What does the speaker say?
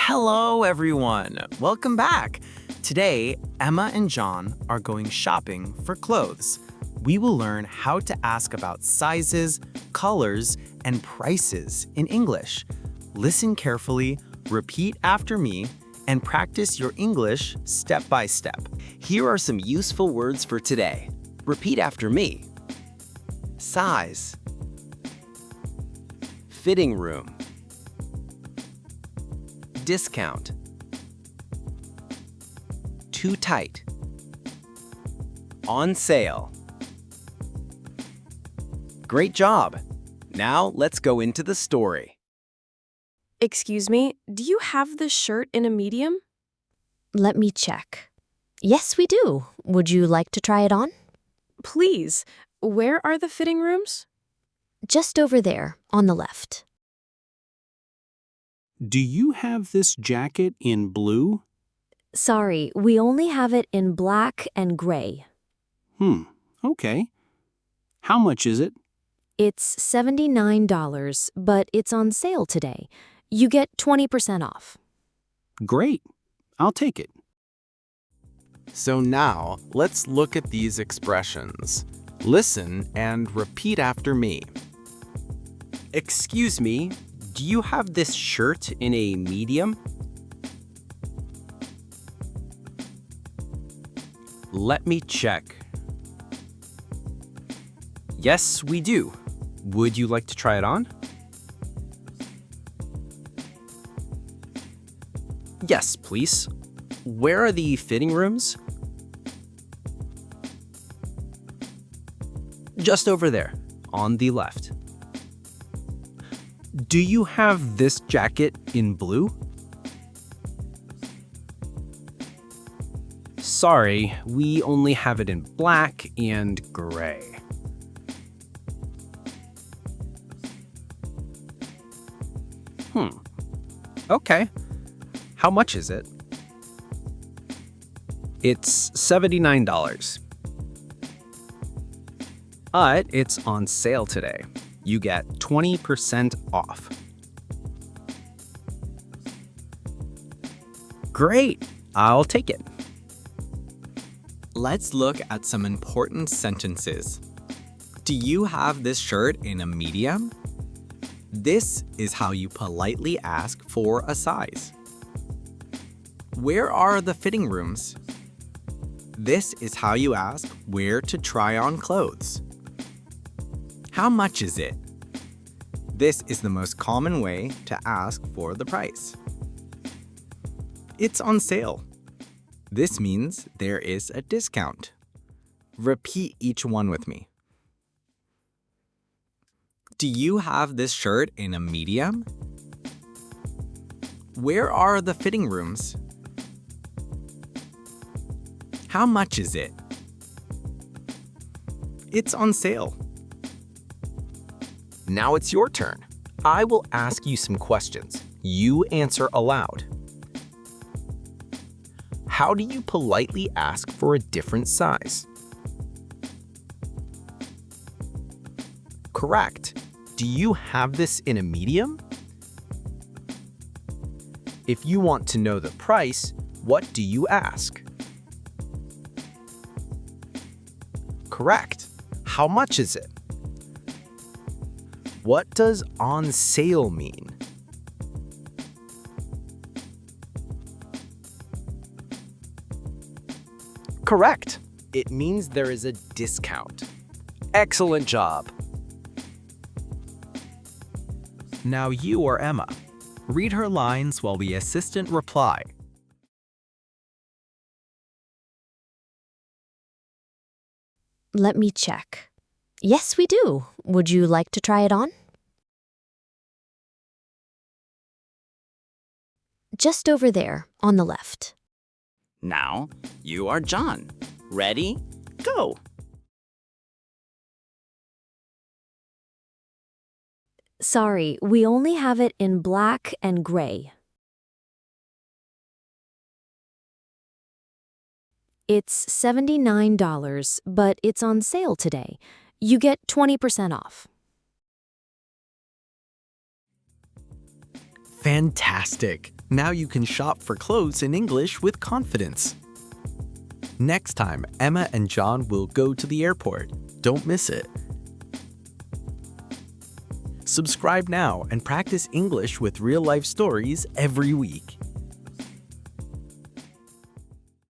Hello, everyone. Welcome back. Today, Emma and John are going shopping for clothes. We will learn how to ask about sizes, colors, and prices in English. Listen carefully, repeat after me, and practice your English step by step. Here are some useful words for today. Repeat after me. Size. Fitting room. Discount. Too tight. On sale. Great job! Now let's go into the story. Excuse me, do you have this shirt in a medium? Let me check. Yes, we do. Would you like to try it on? Please, where are the fitting rooms? Just over there, on the left. Do you have this jacket in blue? Sorry, we only have it in black and gray. Okay. How much is it? It's $79, but it's on sale today. You get 20% off. Great. I'll take it. So now, let's look at these expressions. Listen and repeat after me. Excuse me, do you have this shirt in a medium? Let me check. Yes, we do. Would you like to try it on? Yes, please. Where are the fitting rooms? Just over there, on the left. Do you have this jacket in blue? Sorry, we only have it in black and gray. Okay. How much is it? It's $79. But it's on sale today. You get 20% off. Great! I'll take it. Let's look at some important sentences. Do you have this shirt in a medium? This is how you politely ask for a size. Where are the fitting rooms? This is how you ask where to try on clothes. How much is it? This is the most common way to ask for the price. It's on sale. This means there is a discount. Repeat each one with me. Do you have this shirt in a medium? Where are the fitting rooms? How much is it? It's on sale. Now it's your turn. I will ask you some questions. You answer aloud. How do you politely ask for a different size? Correct. Do you have this in a medium? If you want to know the price, what do you ask? Correct. How much is it? What does on sale mean? Correct. It means there is a discount. Excellent job. Now you are Emma. Read her lines while the assistant reply. Let me check. Yes, we do. Would you like to try it on? Just over there, on the left. Now, you are John. Ready? Go! Sorry, we only have it in black and gray. It's $79, but it's on sale today. You get 20% off. Fantastic! Now you can shop for clothes in English with confidence. Next time, Emma and John will go to the airport. Don't miss it. Subscribe now and practice English with real-life stories every week.